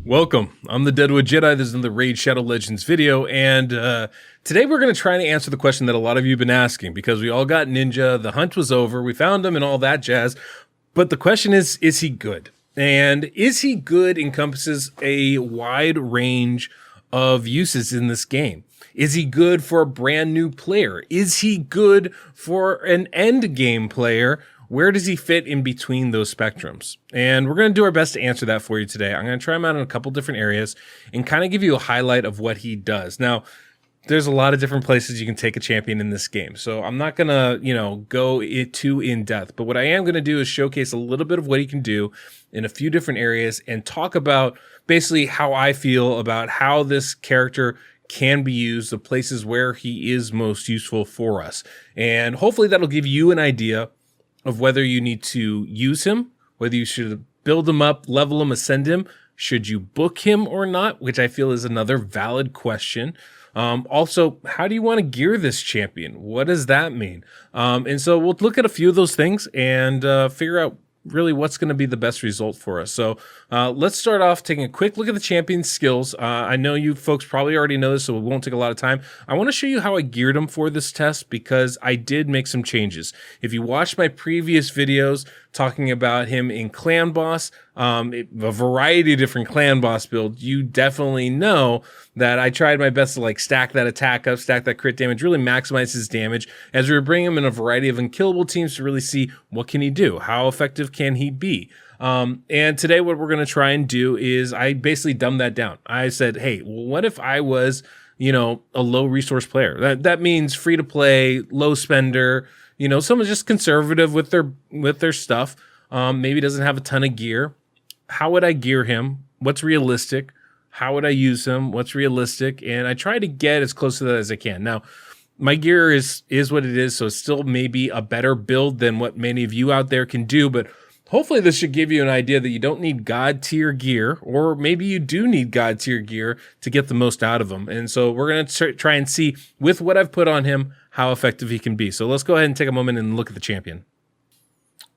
Welcome. I'm the Deadwood Jedi. This is the Raid Shadow Legends video, and today we're going to try to answer the question that a lot of you have been asking, because we all got Ninja, the hunt was over, we found him and all that jazz, but the question is he good? And is he good encompasses a wide range of uses in this game. Is he good for a brand new player? Is he good for an end game player? Where does he fit in between those spectrums? And we're going to do our best to answer that for you today. I'm going to try him out in a couple different areas and kind of give you a highlight of what he does. Now, there's a lot of different places you can take a champion in this game, so I'm not going to, go too in depth. But what I am going to do is showcase a little bit of what he can do in a few different areas and talk about basically how I feel about how this character can be used, the places where he is most useful for us. And hopefully that'll give you an idea of whether you need to use him, whether you should build him up, level him, ascend him, should you book him or not, which I feel is another valid question. Also, how do you want to gear this champion? What does that mean? And so we'll look at a few of those things and figure out really what's going to be the best result for us. So let's start off taking a quick look at the champion's skills. I know you folks probably already know this, so it won't take a lot of time. I want to show you how I geared him for this test because I did make some changes. If you watched my previous videos talking about him in Clan Boss, a variety of different Clan Boss builds, you definitely know that I tried my best to stack that attack up, stack that crit damage, really maximize his damage as we were bringing him in a variety of unkillable teams to really see what can he do, how effective can he be. And today what we're going to try and do is I basically dumbed that down. I said, hey, well, what if I was, a low resource player? That means free to play, low spender, someone just conservative with their stuff. Maybe doesn't have a ton of gear. How would I gear him? What's realistic? How would I use him? What's realistic? And I try to get as close to that as I can. Now, my gear is what it is, so it's still maybe a better build than what many of you out there can do, but hopefully this should give you an idea that you don't need God tier gear, or maybe you do need God tier gear to get the most out of him. And so we're going to try and see with what I've put on him, how effective he can be. So let's go ahead and take a moment and look at the champion.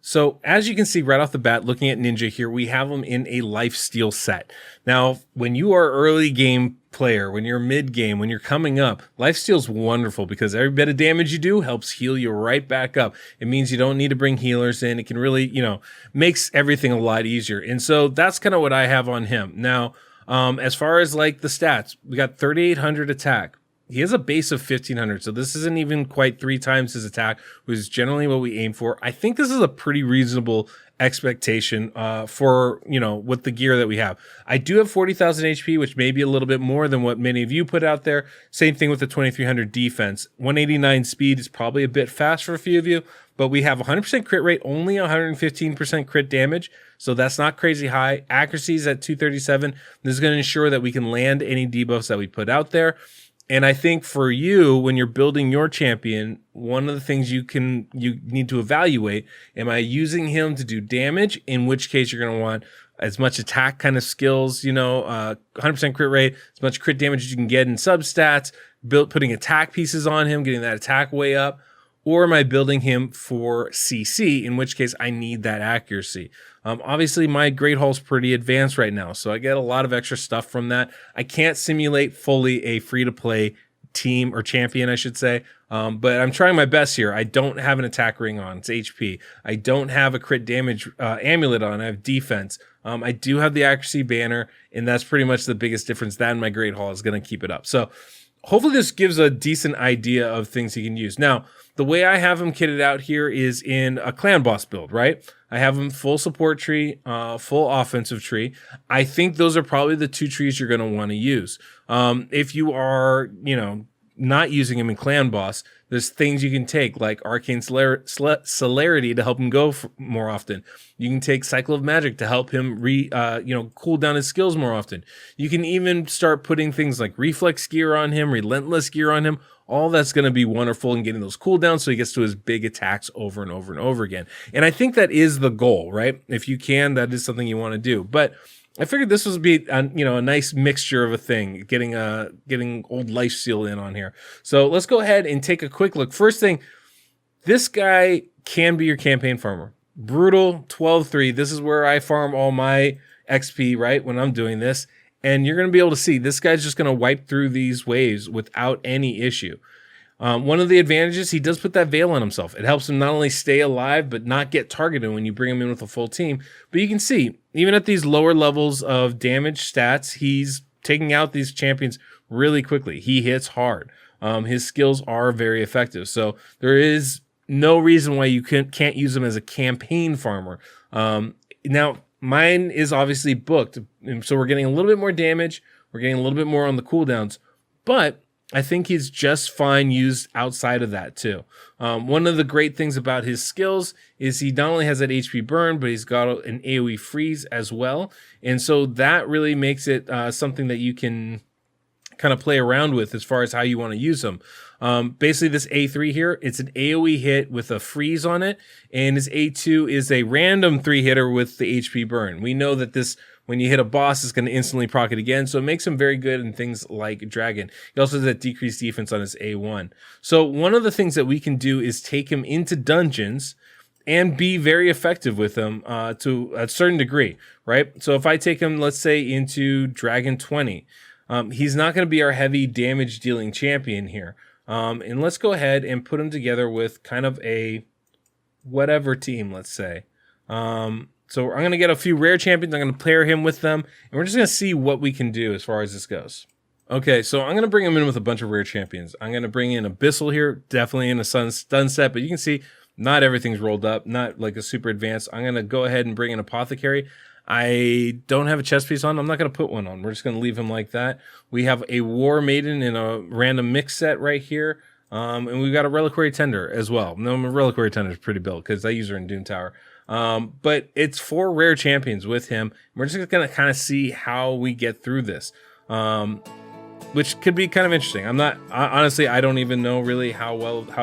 So as you can see right off the bat, looking at Ninja here, we have him in a lifesteal set. Now, when you are early game player, when you're mid game, when you're coming up, lifesteal is wonderful because every bit of damage you do helps heal you right back up. It means you don't need to bring healers in. It can really, makes everything a lot easier. And so that's kind of what I have on him. Now, as far as the stats, we got 3,800 attack. He has a base of 1,500, so this isn't even quite 3 times his attack, which is generally what we aim for. I think this is a pretty reasonable expectation for, with the gear that we have. I do have 40,000 HP, which may be a little bit more than what many of you put out there. Same thing with the 2,300 defense. 189 speed is probably a bit fast for a few of you, but we have 100% crit rate, only 115% crit damage, so that's not crazy high. Accuracy is at 237. This is going to ensure that we can land any debuffs that we put out there. And I think for you, when you're building your champion, one of the things you need to evaluate, am I using him to do damage? In which case you're going to want as much attack kind of skills, 100% crit rate, as much crit damage as you can get in substats, putting attack pieces on him, getting that attack way up. Or am I building him for CC, in which case I need that accuracy? Obviously, my Great Hall is pretty advanced right now, so I get a lot of extra stuff from that. I can't simulate fully a free-to-play team or champion, I should say, but I'm trying my best here. I don't have an attack ring on. It's HP. I don't have a crit damage amulet on. I have defense. I do have the accuracy banner, and that's pretty much the biggest difference. That and my Great Hall is going to keep it up. So hopefully this gives a decent idea of things he can use. Now, the way I have him kitted out here is in a Clan Boss build, right? I have him full support tree, full offensive tree. I think those are probably the 2 trees you're going to want to use. If you are, not using him in Clan Boss, there's things you can take like Arcane Celerity to help him go more often. You can take Cycle of Magic to help him cool down his skills more often. You can even start putting things like Reflex gear on him, Relentless gear on him. All that's going to be wonderful in getting those cooldowns so he gets to his big attacks over and over and over again. And I think that is the goal, right? If you can, that is something you want to do. But I figured this would be a nice mixture of a thing, getting old lifesteal in on here. So let's go ahead and take a quick look. First thing, this guy can be your campaign farmer. Brutal 12-3. This is where I farm all my XP, right, when I'm doing this. And you're going to be able to see this guy's just going to wipe through these waves without any issue. One of the advantages, he does put that veil on himself. It helps him not only stay alive, but not get targeted when you bring him in with a full team. But you can see, even at these lower levels of damage stats, he's taking out these champions really quickly. He hits hard. His skills are very effective. So there is no reason why you can't use him as a campaign farmer. Now, mine is obviously booked, so we're getting a little bit more damage. We're getting a little bit more on the cooldowns, but I think he's just fine used outside of that too. One of the great things about his skills is he not only has that HP burn, but he's got an AoE freeze as well. And so that really makes it something that you can kind of play around with as far as how you want to use him. Basically this A3 here, it's an AoE hit with a freeze on it, and his A2 is a random 3-hitter with the HP burn. We know that this, when you hit a boss, it's going to instantly proc it again, so it makes him very good in things like Dragon. He also has that decreased defense on his A1. So one of the things that we can do is take him into dungeons and be very effective with him to a certain degree, right? So if I take him, let's say, into Dragon 20, he's not going to be our heavy damage dealing champion here. And let's go ahead and put him together with kind of a whatever team, let's say. So I'm going to get a few rare champions. I'm going to pair him with them, and we're just going to see what we can do as far as this goes. Okay, so I'm going to bring him in with a bunch of rare champions. I'm going to bring in Abyssal here, definitely in a stun set, but you can see not everything's rolled up, not like a super advanced. I'm going to go ahead and bring in Apothecary. I don't have a chest piece on. I'm not going to put one on. We're just going to leave him like that. We have a War Maiden in a random mix set right here. And we've got a Reliquary Tender as well. No, my Reliquary Tender is pretty built because I use her in Doom Tower. But it's 4 rare champions with him. We're just going to kind of see how we get through this, which could be kind of interesting. Honestly, I don't even know really how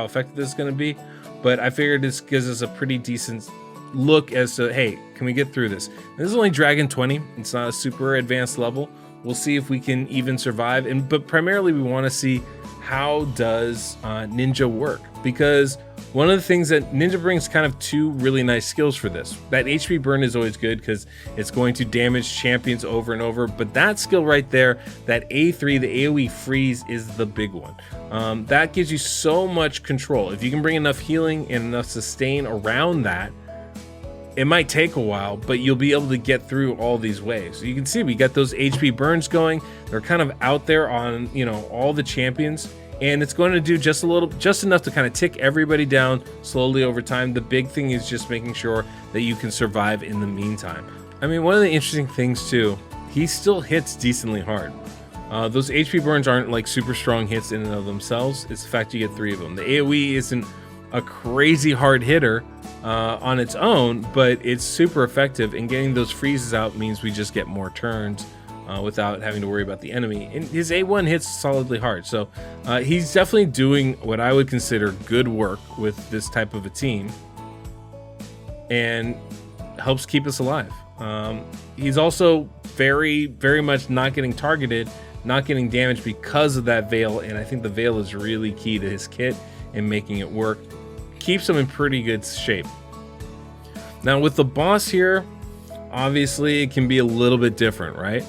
effective this is going to be, but I figured this gives us a pretty decent look as to, hey, can we get through this? This is only Dragon 20. It's not a super advanced level. We'll see if we can even survive. But primarily we want to see how does Ninja work, because one of the things that Ninja brings kind of 2 really nice skills for this. That HP burn is always good because it's going to damage champions over and over. But that skill right there, that A3, the AoE freeze, is the big one. That gives you so much control. If you can bring enough healing and enough sustain around that, it might take a while, but you'll be able to get through all these waves. So you can see we got those HP burns going. They're kind of out there on, all the champions, and it's going to do just enough to kind of tick everybody down slowly over time. The big thing is just making sure that you can survive in the meantime. I mean, one of the interesting things too, he still hits decently hard. Those HP burns aren't like super strong hits in and of themselves. It's the fact you get 3 of them. The AoE isn't a crazy hard hitter on its own, but it's super effective, and getting those freezes out means we just get more turns without having to worry about the enemy. And his A1 hits solidly hard, so he's definitely doing what I would consider good work with this type of a team, and helps keep us alive. He's also very, very much not getting targeted, not getting damaged because of that veil, and I think the veil is really key to his kit and making it work. Keeps him in pretty good shape. Now with the boss here, obviously it can be a little bit different, right?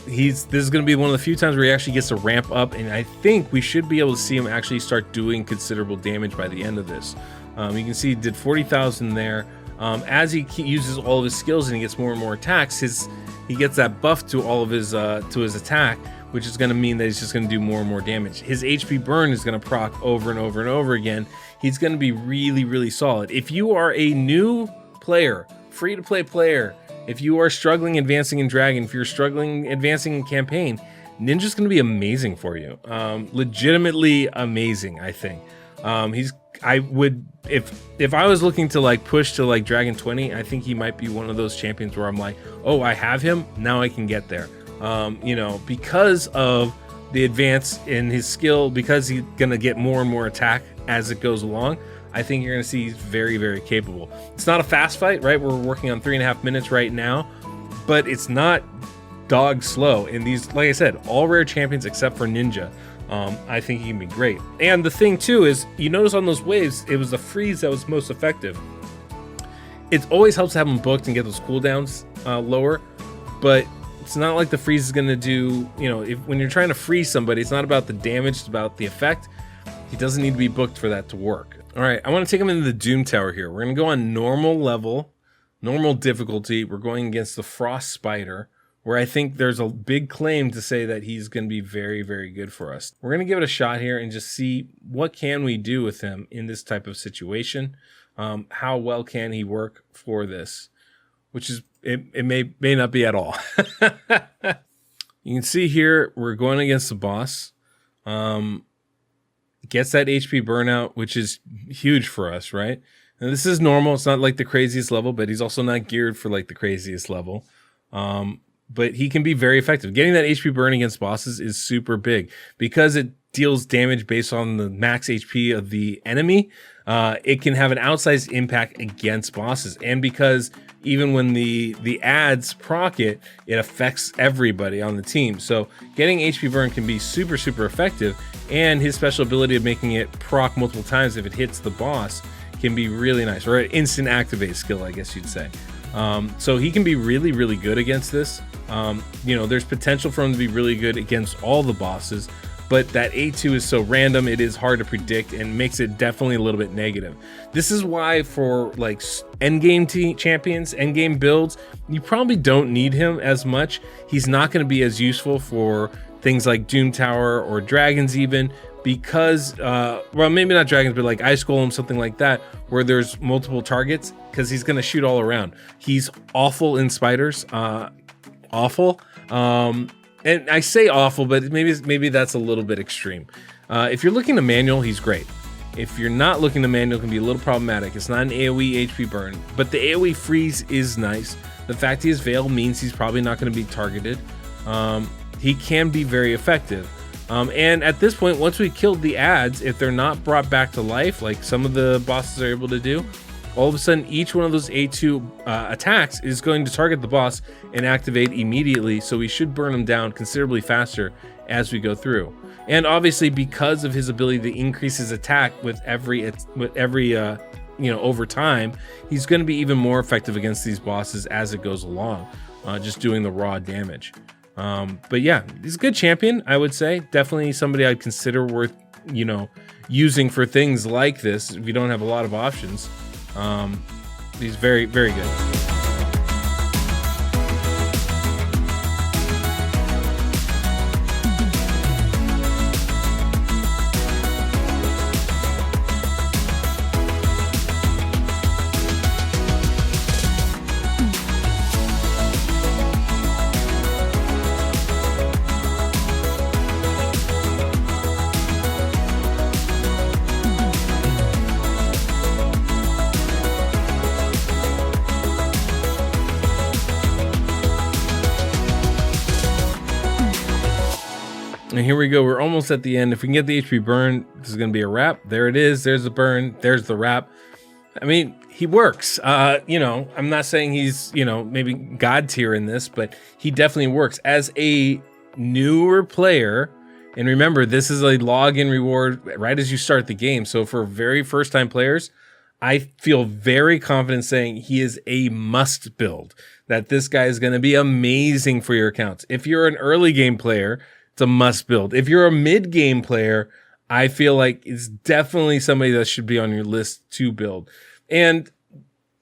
This is going to be one of the few times where he actually gets to ramp up, and I think we should be able to see him actually start doing considerable damage by the end of this. You can see he did 40,000 there. As he uses all of his skills and he gets more and more attacks, he gets that buff to all of his to his attack, which is going to mean that he's just going to do more and more damage. His HP burn is going to proc over and over and over again. He's going to be really, really solid. If you are a new player, free-to-play player, if you are struggling advancing in Dragon, if you're struggling advancing in Campaign, Ninja's going to be amazing for you. Legitimately amazing, I think. If I was looking to like push to like Dragon 20, I think he might be one of those champions where I'm like, oh, I have him, now I can get there. Because of the advance in his skill, because he's going to get more and more attack as it goes along, I think you're going to see he's very, very capable. It's not a fast fight, right? We're working on 3.5 minutes right now, but it's not dog slow. And these, like I said, all rare champions except for Ninja, I think he can be great. And the thing too is, you notice on those waves, it was the freeze that was most effective. It always helps to have them booked and get those cooldowns lower, but It's not like the freeze is going to do, when you're trying to freeze somebody, it's not about the damage, it's about the effect. He doesn't need to be booked for that to work. All right, I want to take him into the Doom Tower here. We're going to go on normal level, normal difficulty. We're going against the Frost Spider, where I think there's a big claim to say that he's going to be very, very good for us. We're going to give it a shot here and just see what can we do with him in this type of situation. How well can he work for this? Which is, it may not be at all. You can see here, we're going against the boss. Gets that HP burnout, which is huge for us, right? And this is normal. It's not like the craziest level, but he's also not geared for like the craziest level. But he can be very effective. Getting that HP burn against bosses is super big because it deals damage based on the max HP of the enemy. It can have an outsized impact against bosses. And because even when the ads proc it, it affects everybody on the team. So getting HP burn can be super, super effective. And his special ability of making it proc multiple times if it hits the boss can be really nice. Or an instant activate skill, I guess you'd say. So he can be really, really good against this. There's potential for him to be really good against all the bosses, but that A2 is so random, it is hard to predict and makes it definitely a little bit negative. This is why for like endgame champions, endgame builds, you probably don't need him as much. He's not going to be as useful for things like Doom Tower or Dragons even, because, well, maybe not Dragons, but like Ice Golem, something like that, where there's multiple targets, because he's going to shoot all around. He's awful in spiders, awful. And I say awful, but maybe that's a little bit extreme. If you're looking to manual, he's great. If you're not looking to manual, it can be a little problematic. It's not an AoE HP burn, but the AoE freeze is nice. The fact he has Veil means he's probably not going to be targeted. He can be very effective. And at this point, once we killed the ads, if they're not brought back to life, like some of the bosses are able to do, all of a sudden, each one of those A2 attacks is going to target the boss and activate immediately. So we should burn him down considerably faster as we go through. And obviously, because of his ability to increase his attack with every over time, he's going to be even more effective against these bosses as it goes along, just doing the raw damage. But yeah, he's a good champion, I would say. Definitely somebody I'd consider worth, using for things like this if you don't have a lot of options. He's very, very good. And here we go. We're almost at the end. If we can get the HP burn, this is going to be a wrap. There it is. There's the burn. There's the wrap. I mean, he works. I'm not saying he's, maybe God tier in this, but he definitely works. As a newer player, and remember, this is a login reward right as you start the game. So for very first time players, I feel very confident saying he is a must build, that this guy is going to be amazing for your accounts. If you're an early game player, it's a must build. If you're a mid game player, I feel like it's definitely somebody that should be on your list to build. And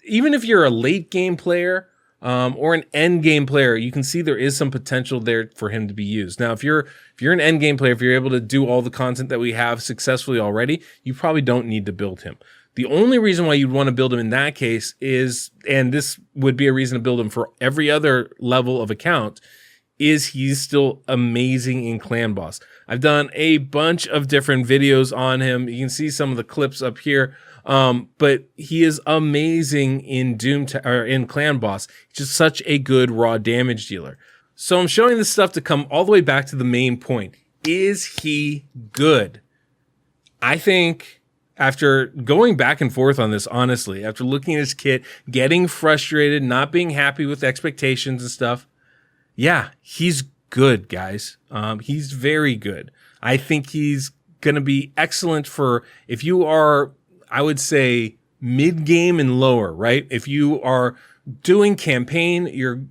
even if you're a late game player or an end game player, you can see there is some potential there for him to be used. Now, if you're an end game player, if you're able to do all the content that we have successfully already, you probably don't need to build him. The only reason why you'd want to build him in that case is, and this would be a reason to build him for every other level of account, is he's still amazing in Clan Boss. I've done a bunch of different videos on him. You can see some of the clips up here. But he is amazing in in Clan Boss. He's just such a good raw damage dealer. So I'm showing this stuff to come all the way back to the main point. Is he good? I think after going back and forth on this, honestly, after looking at his kit, getting frustrated, not being happy with expectations and stuff, yeah, he's good, guys. He's very good. I think he's going to be excellent for if you are, I would say, mid-game and lower, right? If you are doing campaign, you're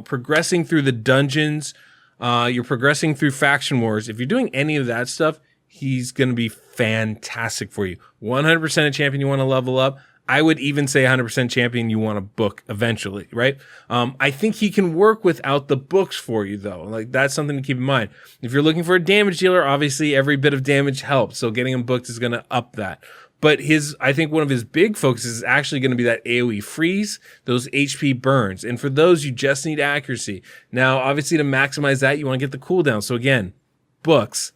progressing through the dungeons, you're progressing through faction wars. If you're doing any of that stuff, he's going to be fantastic for you. 100% a champion you want to level up. I would even say 100% champion you want to book eventually, right? I think he can work without the books for you, though. Like, that's something to keep in mind. If you're looking for a damage dealer, obviously every bit of damage helps, so getting him booked is going to up that. But I think one of his big focuses is actually going to be that AoE freeze, those HP burns. And for those, you just need accuracy. Now, obviously, to maximize that, you want to get the cooldown. So again, books.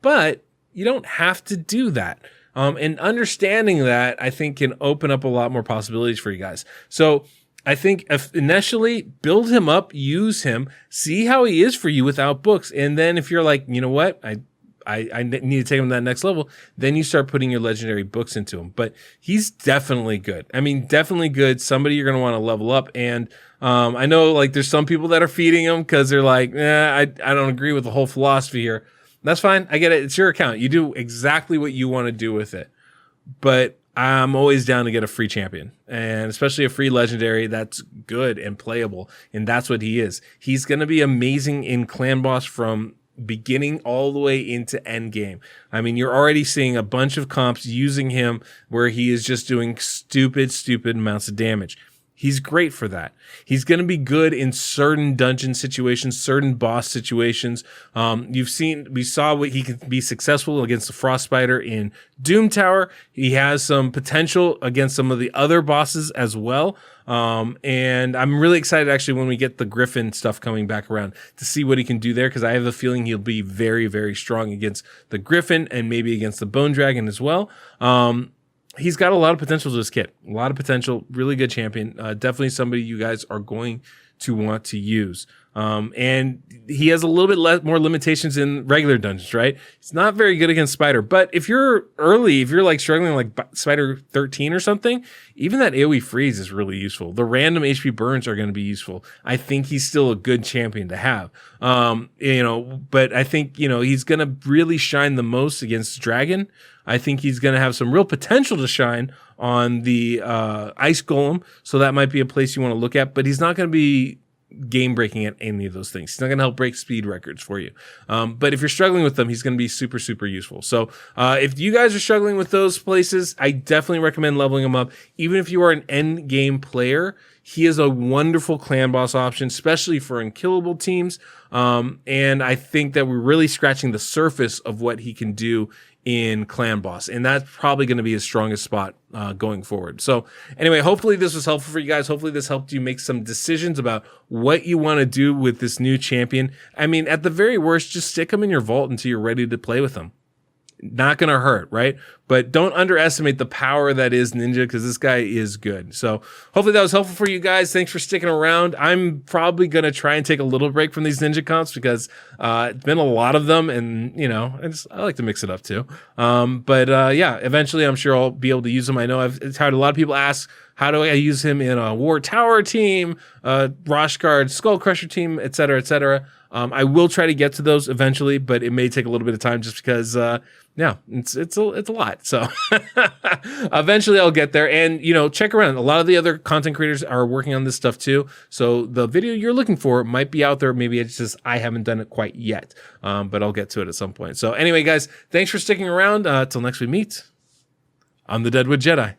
But you don't have to do that. And understanding that, I think, can open up a lot more possibilities for you guys. So I think initially, build him up, use him, see how he is for you without books. And then if you're like, you know what, I need to take him to that next level, then you start putting your legendary books into him. But he's definitely good. I mean, definitely good. Somebody you're going to want to level up. And I know, like, there's some people that are feeding him because they're like, I don't agree with the whole philosophy here. That's fine. I get it. It's your account. You do exactly what you want to do with it. But I'm always down to get a free champion, and especially a free legendary that's good and playable. And that's what he is. He's going to be amazing in Clan Boss from beginning all the way into end game. I mean, you're already seeing a bunch of comps using him where he is just doing stupid amounts of damage. He's great for that. He's going to be good in certain dungeon situations, certain boss situations. We saw what he can be successful against the Frost Spider in Doom Tower. He has some potential against some of the other bosses as well. And I'm really excited actually when we get the Griffin stuff coming back around to see what he can do there, because I have a feeling he'll be very, very strong against the Griffin and maybe against the Bone Dragon as well. He's got a lot of potential to this kid. A lot of potential. Really good champion. Definitely somebody you guys are going to want to use. And he has a little bit more limitations in regular dungeons, right? It's not very good against Spider. But if you're like struggling like Spider 13 or something, even that AoE freeze is really useful. The random HP burns are going to be useful. I think he's still a good champion to have. But I think, he's going to really shine the most against Dragon. I think he's going to have some real potential to shine on the Ice Golem, so that might be a place you want to look at, but he's not going to be game-breaking at any of those things. He's not going to help break speed records for you. But if you're struggling with them, he's going to be super, super useful. So if you guys are struggling with those places, I definitely recommend leveling him up. Even if you are an end-game player, he is a wonderful clan boss option, especially for unkillable teams. And I think that we're really scratching the surface of what he can do in Clan Boss, and that's probably going to be his strongest spot going forward. So anyway, hopefully this was helpful for you guys. Hopefully this helped you make some decisions about what you want to do with this new champion. I mean, at the very worst, just stick him in your vault until you're ready to play with him. Not going to hurt, right? But don't underestimate the power that is Ninja, because this guy is good. So hopefully that was helpful for you guys. Thanks for sticking around. I'm probably going to try and take a little break from these Ninja comps because it's been a lot of them, and I like to mix it up too. Eventually I'm sure I'll be able to use them. I know it's hard. A lot of people ask, how do I use him in a War Tower team, Roshguard Skull Crusher team, et cetera, et cetera. I will try to get to those eventually, but it may take a little bit of time just because, it's a lot. So eventually I'll get there, and, check around. A lot of the other content creators are working on this stuff too. So the video you're looking for might be out there. Maybe it's just, I haven't done it quite yet. But I'll get to it at some point. So anyway, guys, thanks for sticking around. Till next we meet, I'm the Deadwood Jedi.